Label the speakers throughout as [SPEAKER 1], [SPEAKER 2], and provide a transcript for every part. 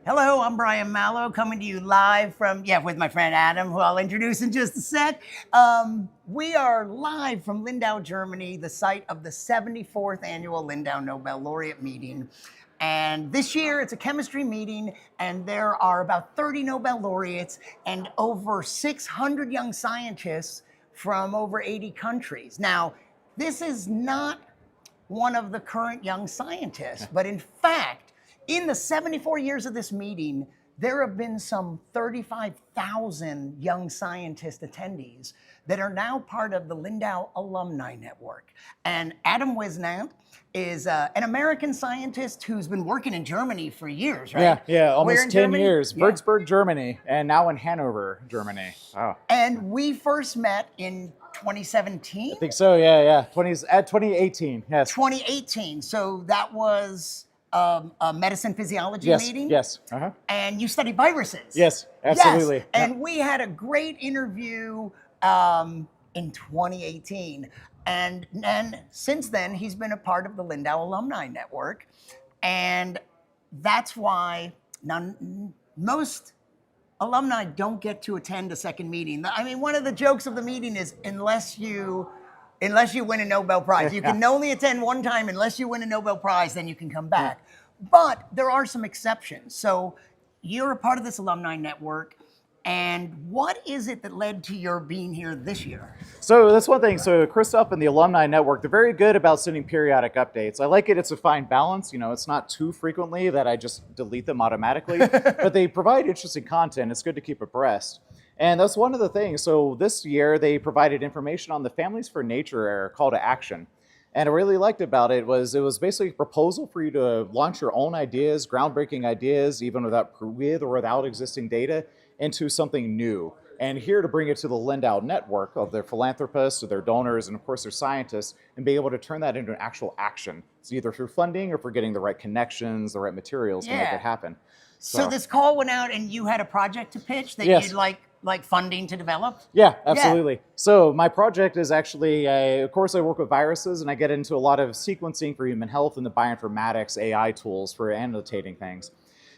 [SPEAKER 1] Hello, I'm Brian Malow, coming to you live from, with my friend Adam, who I'll introduce in just a sec. We are live from Lindau, Germany, the site of the 74th annual Lindau Nobel Laureate Meeting. And this year it's a chemistry meeting, and there are about 30 Nobel laureates and over 600 young scientists from over 80 countries. Now, this is not one of the current young scientists, but in fact, in the 74 years of this meeting, there have been some 35,000 young scientist attendees that are now part of the Lindau Alumni Network. And Adam Whisnant is an American scientist who's been working in Germany for years, right?
[SPEAKER 2] Yeah, almost 10 years.
[SPEAKER 1] Yeah.
[SPEAKER 2] Würzburg, Germany, and now in Hannover, Germany. Oh.
[SPEAKER 1] And we first met in 2017?
[SPEAKER 2] I think so, yeah. 2018, yes.
[SPEAKER 1] 2018, so that was a medicine physiology meeting?
[SPEAKER 2] Yes.
[SPEAKER 1] And you study viruses?
[SPEAKER 2] Yes, absolutely.
[SPEAKER 1] Yes. And we had a great interview in 2018. And since then, he's been a part of the Lindau Alumni Network. And that's why most alumni don't get to attend a second meeting. I mean, one of the jokes of the meeting is unless you win a Nobel Prize. You can only attend one time unless you win a Nobel Prize, then you can come back. But there are some exceptions. So you're a part of this alumni network. And what is it that led to your being here this year?
[SPEAKER 2] So that's one thing. So Christoph and the Alumni Network, they're very good about sending periodic updates. I like it. It's a fine balance. You know, it's not too frequently that I just delete them automatically, but they provide interesting content. It's good to keep abreast. And that's one of the things. So this year they provided information on the Families for Nature call to action. And I really liked about it was basically a proposal for you to launch your own ideas, groundbreaking ideas, even with or without existing data, into something new. And here to bring it to the Lindau network of their philanthropists, or their donors, and of course their scientists, and be able to turn that into an actual action. It's either through funding or for getting the right connections, the right materials to make it happen.
[SPEAKER 1] So this call went out and you had a project to pitch that you'd like funding to develop?
[SPEAKER 2] Yeah, absolutely. Yeah. So my project is actually, of course I work with viruses and I get into a lot of sequencing for human health and the bioinformatics AI tools for annotating things.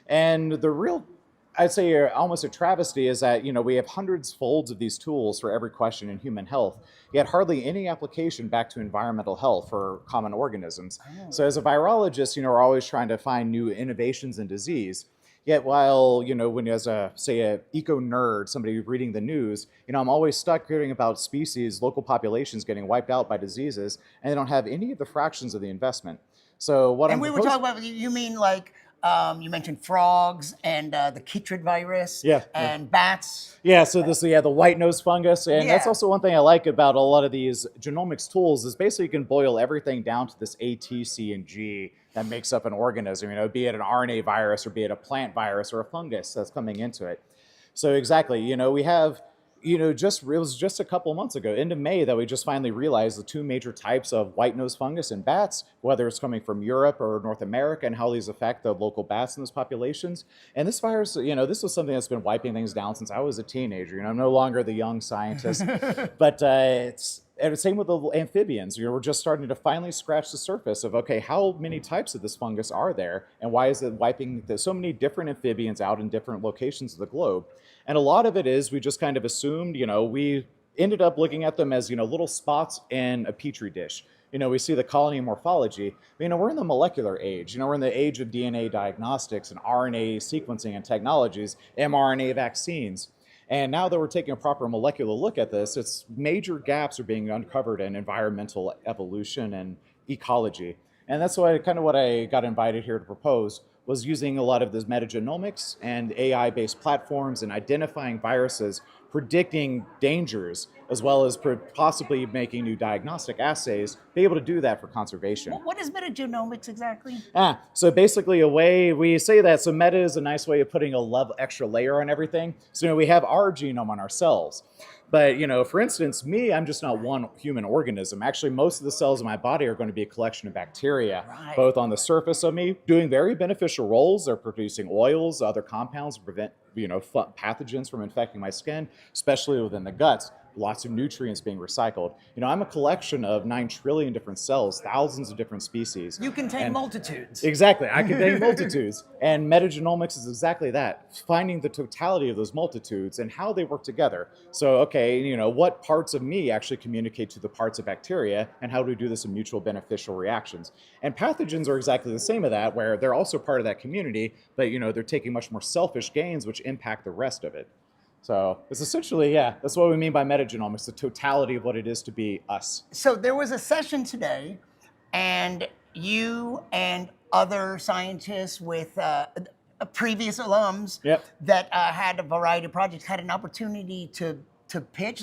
[SPEAKER 2] And the real, I'd say almost a travesty is that, we have hundreds folds of these tools for every question in human health, yet hardly any application back to environmental health for common organisms. So as a virologist, we're always trying to find new innovations in disease. Yet while, when as a eco nerd, somebody reading the news, I'm always stuck hearing about species, local populations getting wiped out by diseases, and they don't have any of the fractions of the investment. So what
[SPEAKER 1] we were talking about, you mean like, you mentioned frogs and the chytrid virus and bats.
[SPEAKER 2] Yeah, so the white nose fungus. And that's also one thing I like about a lot of these genomics tools is basically you can boil everything down to this A, T, C, and G that makes up an organism, be it an RNA virus or be it a plant virus or a fungus that's coming into it. So exactly, we have, it was just a couple of months ago, end of May, that we just finally realized the two major types of white nose fungus in bats, whether it's coming from Europe or North America, and how these affect the local bats in those populations. And this virus, this was something that's been wiping things down since I was a teenager. I'm no longer the young scientist, but it's the same with the amphibians. We're just starting to finally scratch the surface of, okay, how many types of this fungus are there, and why is it wiping so many different amphibians out in different locations of the globe? And a lot of it is we just kind of assumed, we ended up looking at them as, little spots in a petri dish. We see the colony morphology. We're in the molecular age. We're in the age of DNA diagnostics and RNA sequencing and technologies, mRNA vaccines. And now that we're taking a proper molecular look at this, it's major gaps are being uncovered in environmental evolution and ecology. And that's what I got invited here to propose, was using a lot of this metagenomics and AI-based platforms and identifying viruses, predicting dangers, as well as possibly making new diagnostic assays, be able to do that for conservation.
[SPEAKER 1] What is metagenomics exactly?
[SPEAKER 2] So basically a way, we say that, so meta is a nice way of putting a extra layer on everything. So we have our genome on our cells. But, for instance, me, I'm just not one human organism. Actually, most of the cells in my body are going to be a collection of bacteria, both on the surface of me, doing very beneficial roles. They're producing oils, other compounds to prevent, pathogens from infecting my skin, especially within the guts. lots of nutrients being recycled. I'm a collection of 9 trillion different cells, thousands of different species.
[SPEAKER 1] You contain multitudes.
[SPEAKER 2] Exactly, I contain multitudes. And metagenomics is exactly that, finding the totality of those multitudes and how they work together. So, okay, what parts of me actually communicate to the parts of bacteria, and how do we do this in mutual beneficial reactions? And pathogens are exactly the same of that, where they're also part of that community, but they're taking much more selfish gains which impact the rest of it. So it's essentially, that's what we mean by metagenomics, the totality of what it is to be us.
[SPEAKER 1] So there was a session today, and you and other scientists with previous alums that had a variety of projects had an opportunity to pitch.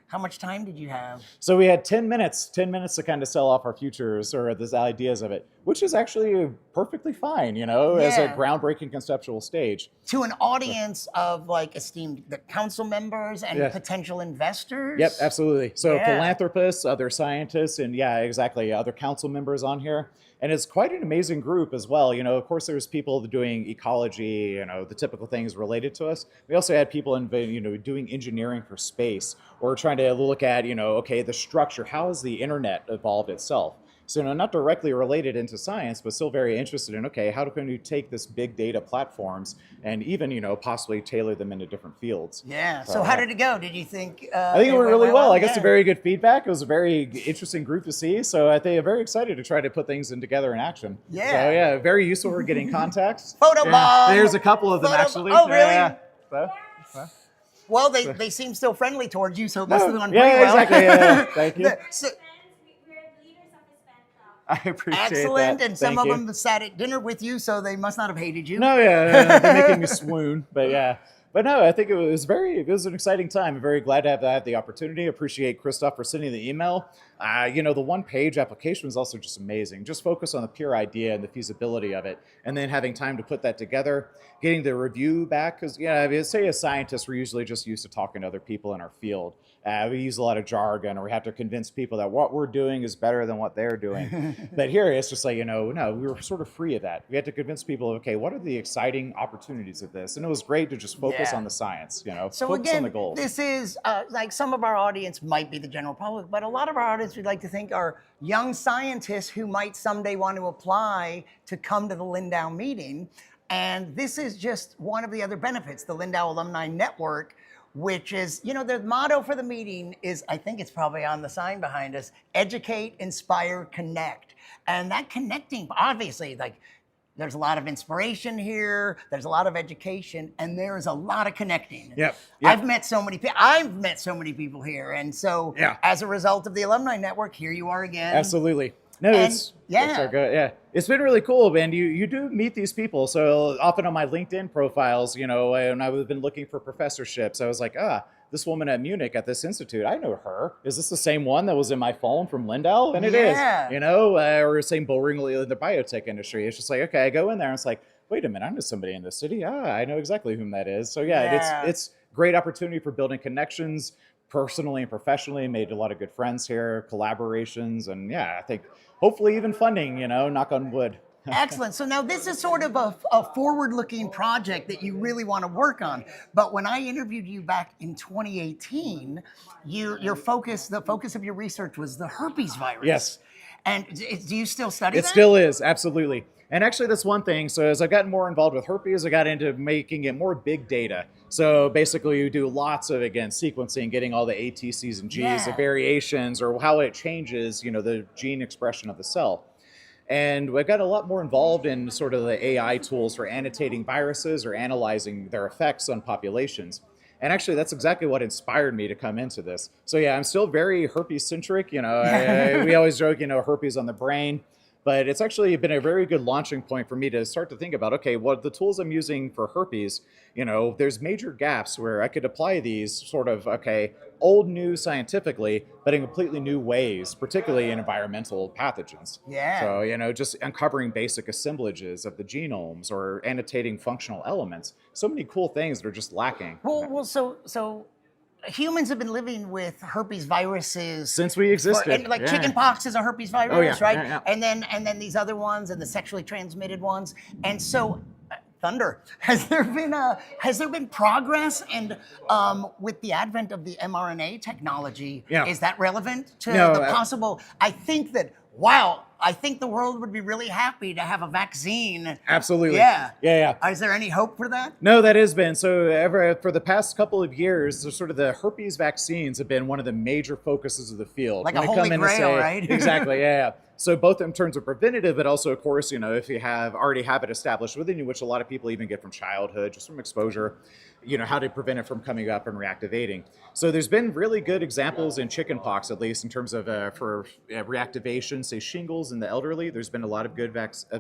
[SPEAKER 1] How much time did you have?
[SPEAKER 2] So we had 10 minutes to kind of sell off our futures or the ideas of it, which is actually perfectly fine, as a groundbreaking conceptual stage.
[SPEAKER 1] To an audience of esteemed council members and potential investors?
[SPEAKER 2] Yep, absolutely. So philanthropists, other scientists, and exactly, other council members on here. And it's quite an amazing group as well. Of course, there's people doing ecology, the typical things related to us. We also had people doing engineering for space, or trying to look at, okay, the structure, how has the internet evolved itself? So not directly related into science, but still very interested in, okay, how can we take this big data platforms and even, possibly tailor them into different fields?
[SPEAKER 1] Yeah. So how did it go? Did you think?
[SPEAKER 2] I think it went really well. I got some very good feedback. It was a very interesting group to see. So I think I'm very excited to try to put things together in action.
[SPEAKER 1] Yeah.
[SPEAKER 2] So very useful for getting contacts.
[SPEAKER 1] Photobomb.
[SPEAKER 2] There's a couple of them actually.
[SPEAKER 1] Oh, really?
[SPEAKER 2] Yeah.
[SPEAKER 1] Well, they seem so friendly towards you, so it must have gone pretty well.
[SPEAKER 2] Yeah, exactly. Yeah. Thank you. I appreciate
[SPEAKER 1] Excellent.
[SPEAKER 2] that.
[SPEAKER 1] And some of them sat at dinner with you, so they must not have hated you.
[SPEAKER 2] No, they're making me swoon. But no, I think it was an exciting time. I'm very glad to have had the opportunity. Appreciate Christoph for sending the email. The one-page application was also just amazing. Just focus on the pure idea and the feasibility of it, and then having time to put that together, getting the review back. Because say as scientists, we're usually just used to talking to other people in our field. We use a lot of jargon, or we have to convince people that what we're doing is better than what they're doing. But here it's just no, we were sort of free of that. We had to convince people, okay, what are the exciting opportunities of this? And it was great to just focus on the science,
[SPEAKER 1] So
[SPEAKER 2] focus
[SPEAKER 1] again,
[SPEAKER 2] on the goals.
[SPEAKER 1] This is some of our audience might be the general public, but a lot of our audience we'd like to think are young scientists who might someday want to apply to come to the Lindau meeting. And this is just one of the other benefits, the Lindau Alumni Network, which is, the motto for the meeting is, I think it's probably on the sign behind us, educate, inspire, connect. And that connecting, obviously, there's a lot of inspiration here, there's a lot of education, and there's a lot of connecting.
[SPEAKER 2] Yep.
[SPEAKER 1] I've met so many people here. And so as a result of the Alumni Network, here you are again.
[SPEAKER 2] Absolutely. No, it's been really cool, and you do meet these people. So often on my LinkedIn profiles, and I've been looking for professorships, I was like, this woman at Munich at this institute, I know her. Is this the same one that was in my phone from Lindau? And it is, or same boringly in the biotech industry. It's just okay, I go in there and it's wait a minute, I know somebody in this city. I know exactly whom that is. So it's great opportunity for building connections personally and professionally. Made a lot of good friends here, collaborations, and I think hopefully even funding, knock on wood.
[SPEAKER 1] Excellent. So now this is sort of a forward-looking project that you really want to work on. But when I interviewed you back in 2018, the focus of your research was the herpes virus.
[SPEAKER 2] Yes.
[SPEAKER 1] And do you still study that?
[SPEAKER 2] It still is, absolutely. And actually, that's one thing. So as I've gotten more involved with herpes, I got into making it more big data. So basically, you do lots of, again, sequencing, getting all the ATCs and Gs, the variations, or how it changes, the gene expression of the cell. And I got a lot more involved in sort of the AI tools for annotating viruses or analyzing their effects on populations. And actually, that's exactly what inspired me to come into this. So I'm still very herpes-centric. We always joke, herpes on the brain. But it's actually been a very good launching point for me to start to think about, okay, well, the tools I'm using for herpes, there's major gaps where I could apply these sort of, old news scientifically, but in completely new ways, particularly in environmental pathogens.
[SPEAKER 1] Yeah.
[SPEAKER 2] So, just uncovering basic assemblages of the genomes or annotating functional elements. So many cool things that are just lacking.
[SPEAKER 1] So humans have been living with herpes viruses
[SPEAKER 2] since we existed.
[SPEAKER 1] Chicken pox is a herpes virus, right?
[SPEAKER 2] Yeah.
[SPEAKER 1] And then these other ones and the sexually transmitted ones. And so thunder. Has there been progress? And with the advent of the mRNA technology, is that relevant to the possible? I think that. Wow, I think the world would be really happy to have a vaccine.
[SPEAKER 2] Absolutely.
[SPEAKER 1] Yeah.
[SPEAKER 2] Yeah.
[SPEAKER 1] Is there any hope for that?
[SPEAKER 2] No, that has been. So for the past couple of years, the herpes vaccines have been one of the major focuses of the field.
[SPEAKER 1] Like a holy grail, right?
[SPEAKER 2] Exactly, yeah. So both in terms of preventative, but also, of course, if you already have it established within you, which a lot of people even get from childhood, just from exposure, how to prevent it from coming up and reactivating. So there's been really good examples in chickenpox, at least in terms of for reactivation, say shingles in the elderly. There's been a lot of good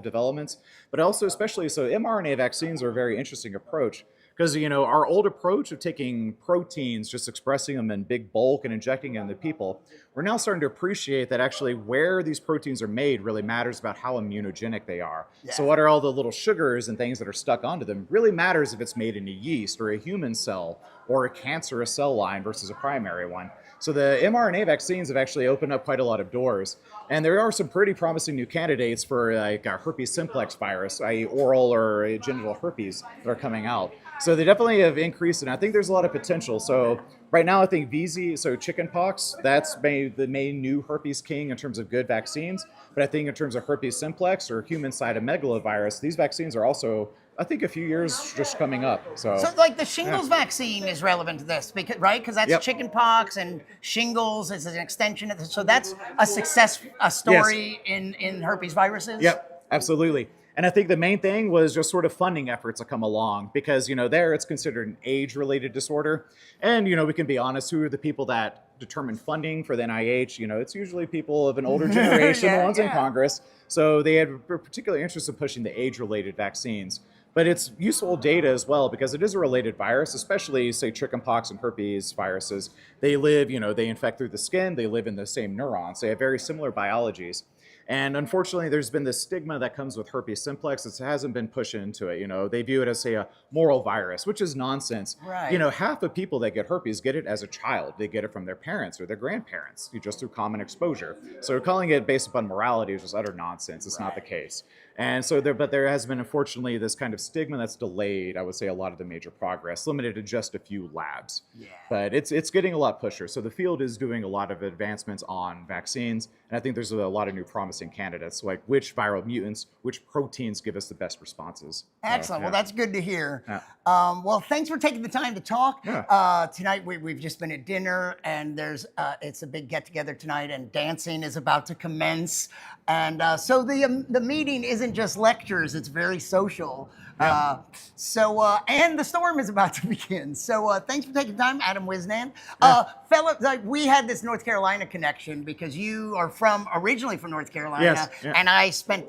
[SPEAKER 2] developments, but also especially, so mRNA vaccines are a very interesting approach. Because, our old approach of taking proteins, just expressing them in big bulk and injecting them into people, we're now starting to appreciate that actually where these proteins are made really matters about how immunogenic they are. Yeah. So what are all the little sugars and things that are stuck onto them really matters if it's made in a yeast or a human cell or a cancerous cell line versus a primary one. So the mRNA vaccines have actually opened up quite a lot of doors. And there are some pretty promising new candidates for like a herpes simplex virus, i.e. oral or genital herpes that are coming out. So they definitely have increased, and I think there's a lot of potential. So right now, I think chickenpox, that's the main new herpes king in terms of good vaccines. But I think in terms of herpes simplex or human cytomegalovirus, these vaccines are also, I think, a few years just coming up. So
[SPEAKER 1] like the shingles vaccine is relevant to this, because that's chickenpox, and shingles is an extension of this. So that's a story in herpes viruses.
[SPEAKER 2] Yep, absolutely. And I think the main thing was just sort of funding efforts that come along because, there it's considered an age-related disorder. And, we can be honest, who are the people that determine funding for the NIH? It's usually people of an older generation, the ones in Congress. So they had a particular interest in pushing the age-related vaccines. But it's useful data as well because it is a related virus, especially, say, chickenpox and herpes viruses. They live, they infect through the skin, they live in the same neurons. They have very similar biologies. And unfortunately, there's been this stigma that comes with herpes simplex. It hasn't been pushed into it. They view it as, say, a moral virus, which is nonsense.
[SPEAKER 1] Right.
[SPEAKER 2] Half of people that get herpes get it as a child. They get it from their parents or their grandparents, just through common exposure. So calling it based upon morality is just utter nonsense. It's not the case. And so there has been, unfortunately, this kind of stigma that's delayed, I would say, a lot of the major progress, limited to just a few labs. Yeah. But it's getting a lot pusher. So the field is doing a lot of advancements on vaccines. And I think there's a lot of new promising candidates, like which viral mutants, which proteins give us the best responses.
[SPEAKER 1] Excellent. Well, that's good to hear.
[SPEAKER 2] Yeah.
[SPEAKER 1] Well, thanks for taking the time to talk.
[SPEAKER 2] Yeah.
[SPEAKER 1] Tonight, we've just been at dinner, and it's a big get-together tonight, and dancing is about to commence. And so the meeting isn't just lectures, it's very social.
[SPEAKER 2] Yeah.
[SPEAKER 1] And the storm is about to begin. So thanks for taking time, Adam Whisnant. Fellow, we had this North Carolina connection because you are originally from North Carolina.
[SPEAKER 2] Yes. Yeah.
[SPEAKER 1] And I spent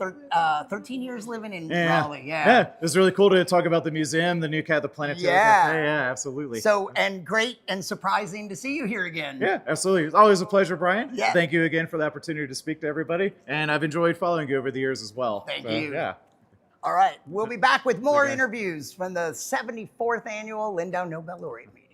[SPEAKER 1] 13 years living in Raleigh.
[SPEAKER 2] Yeah. It was really cool to talk about the museum, the new the planetarium. Yeah, absolutely.
[SPEAKER 1] So, and great and surprising to see you here again.
[SPEAKER 2] Yeah, absolutely. It's always a pleasure, Brian.
[SPEAKER 1] Yeah.
[SPEAKER 2] Thank you again for the opportunity to speak to everybody. And I've enjoyed following you over the years as well.
[SPEAKER 1] Thank you.
[SPEAKER 2] Yeah.
[SPEAKER 1] All right. We'll be back with more interviews from the 74th Annual Lindau Nobel Laureate Meeting.